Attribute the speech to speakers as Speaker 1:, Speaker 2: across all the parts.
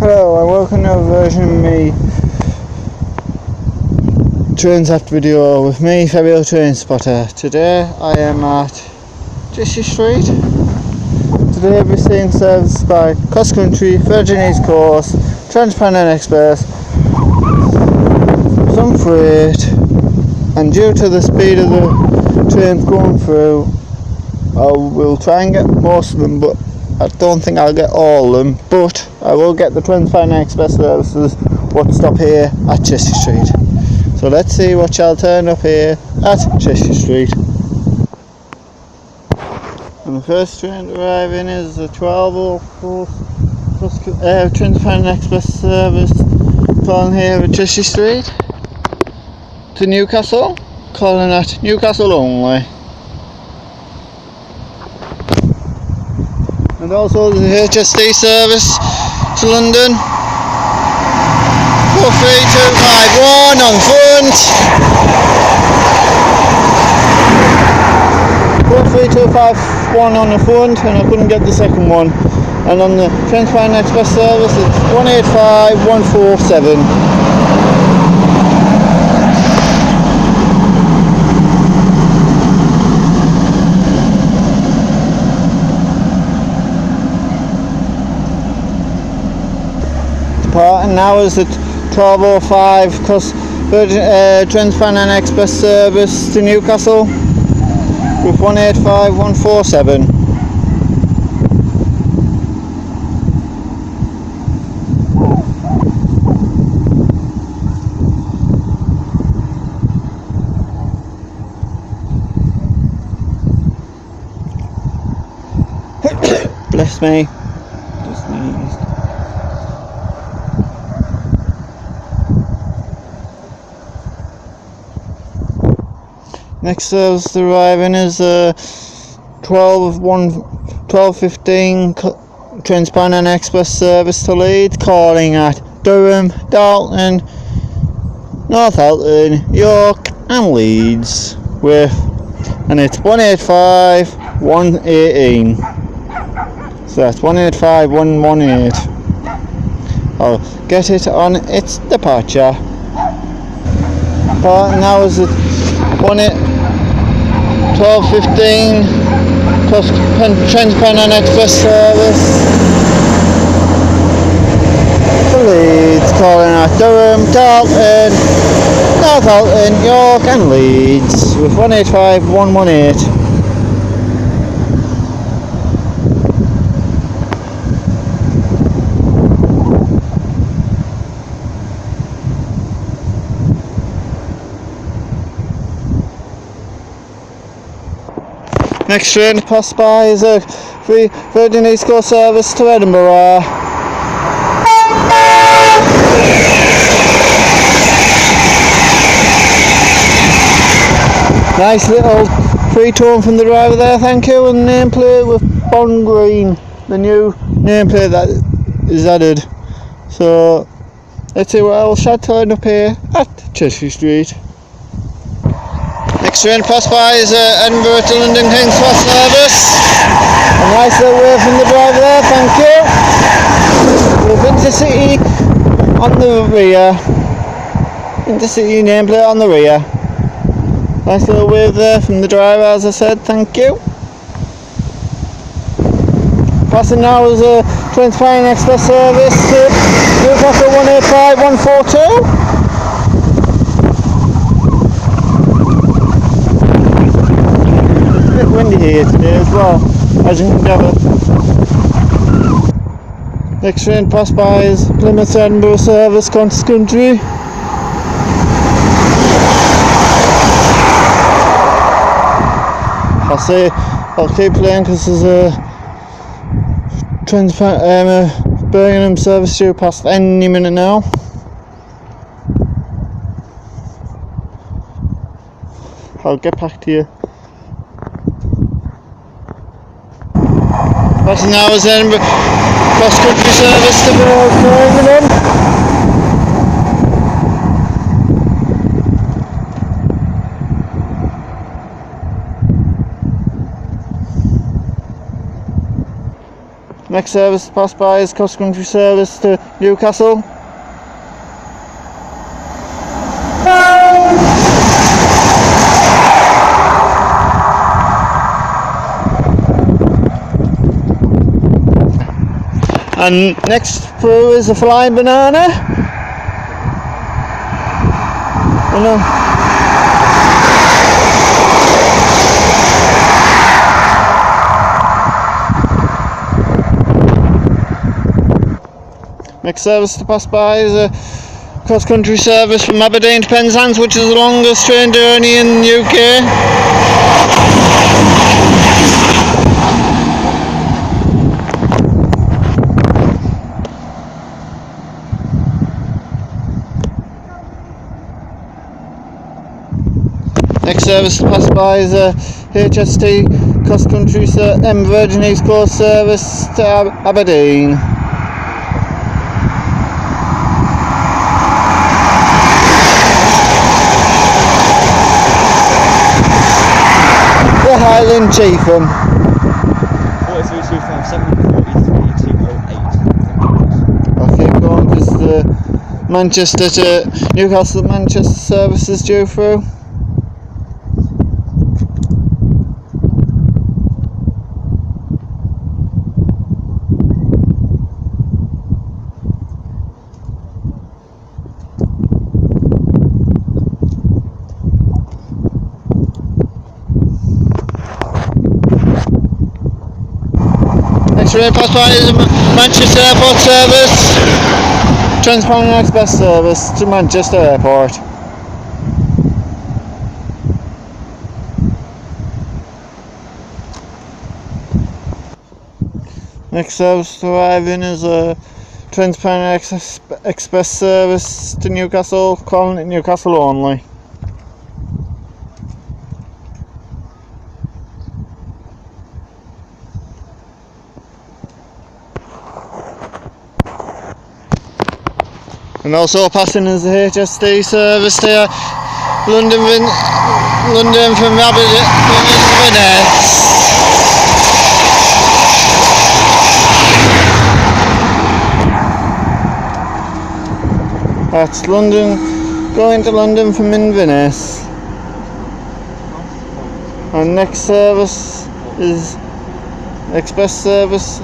Speaker 1: Hello, and welcome to a version of me Transact video with me, Fabio Train Spotter. Today I am at Jesse Street. Today we're being serviced by Cross Country, Virgin East Coast, Trans-Pennine Express, some freight, and due to the speed of the trains going through, I will try and get most of them, but I don't think I'll get all of them, but I will get the Trans-Pennine Express services what stop here at Chester Street. So let's see what shall turn up here at Chester Street. And the first train to arrive in is the 1204 Trans-Pennine Express service calling here at Chester Street to Newcastle, calling at Newcastle only. And also the HSD service to London, 43251 on front, 43251 on the front, and I couldn't get the second one. And on the Trans-Pennine Express service it's 185147. And now is the 1205 Trans-Pennine Express service to Newcastle with 185147. Bless me. Just sneezed. Next service to arrive in is 1215 Trans-Pennine Express service to Leeds, calling at Durham, Dalton, Northallerton, York and Leeds and it's 185118. So that's 185118. I'll get it on its departure. But now is the 1215 Trans-Pennine Express service to Leeds, calling at Durham, Dalton, Northallerton, York and Leeds with 185118. Next train to pass by is a free Virgin East Coast service to Edinburgh. Nice little free tone from the driver there, thank you, and nameplate with Bond Green, the new nameplate that is added. So let's see what else shall turn up here at Chester Street. Next train to pass by is Edinburgh to London King's Cross service. A nice little wave from the driver there, thank you. With Intercity on the rear. Intercity nameplate on the rear. Nice little wave there from the driver, as I said, thank you. Passing now is a Trans-Pennine Express service to Newcastle 185142. Windy here today as well, as you can gather. Next train pass by is Plymouth Edinburgh service, Cross Country. I'll keep playing because there's a Birmingham service due past any minute now. I'll get back to you. Passing now is Edinburgh Cross Country service to Birmingham. Next service to pass by is cross country service to Newcastle. And next through is a flying banana. Next service to pass by is a cross-country service from Aberdeen to Penzance, which is the longest train journey in the UK. Next service to pass by is a HST cross-country Virgin East Coast service to Aberdeen. Highland Chatham. 4327 I'll keep going because the Manchester to Newcastle Manchester service is due through. Next train pass by is Manchester Airport service, Trans-Pennine Express service to Manchester Airport. Next service to arrive in is a Trans-Pennine Express service to Newcastle, calling it Newcastle only. And also passing is the HST service to London from Inverness. That's London, going to London from Inverness. And next service is express service,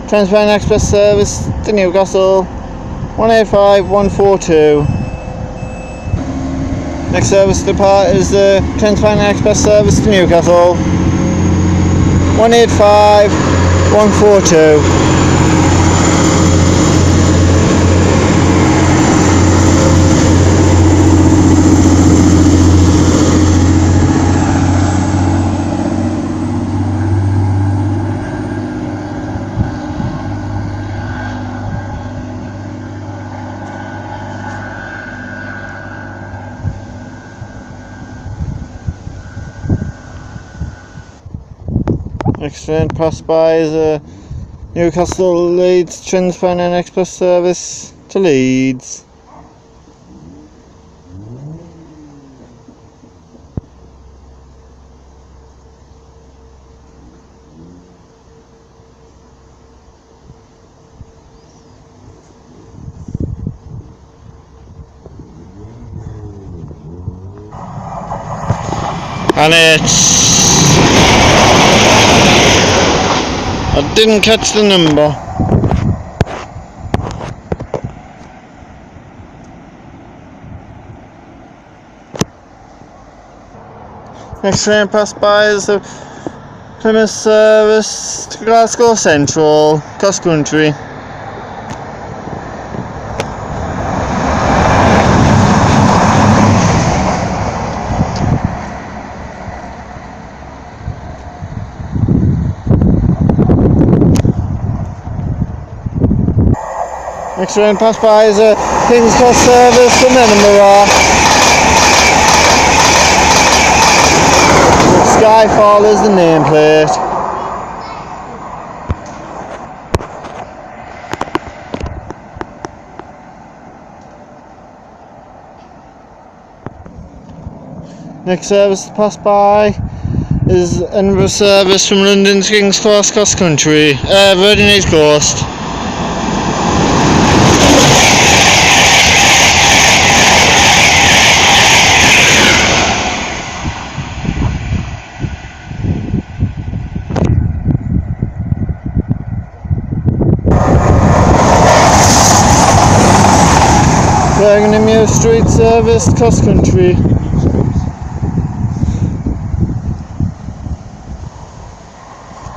Speaker 1: Trans-Pennine Express service to Newcastle. 185142. Next service to depart is the Trans-Pennine Express service to Newcastle. 185142. Next train pass by is a Newcastle Leeds Trans-Pennine Express service to Leeds. And it's... I didn't catch the number. Next train passed by is the Plymouth service to Glasgow Central, cross country. Next train passed by is a King's Cross service from Edinburgh. Skyfall is the nameplate. Next service to pass by is Edinburgh service from London's King's Cross cross country, Reading East Coast. Birmingham Street service cross country.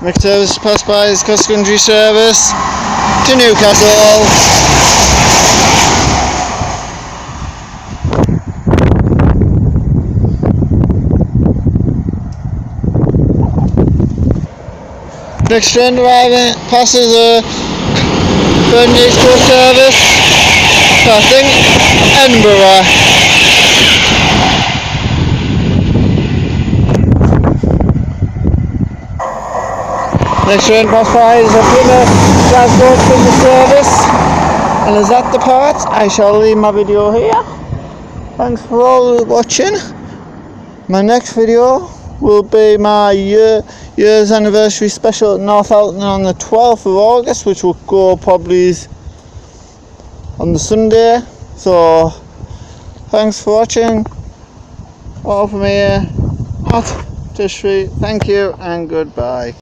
Speaker 1: Next service passed by is cross country service to Newcastle. Next train arriving passes a Reading East Coast service passing Edinburgh. Next train pass by is a Plymouth Glasgow Plymouth service, and as that departs I shall leave my video here. Thanks for all watching. My next video will be my year's anniversary special at Northallerton on the 12th of August, which will go probably on the Sunday. So thanks for watching. All from here at Tishri. Thank you and goodbye.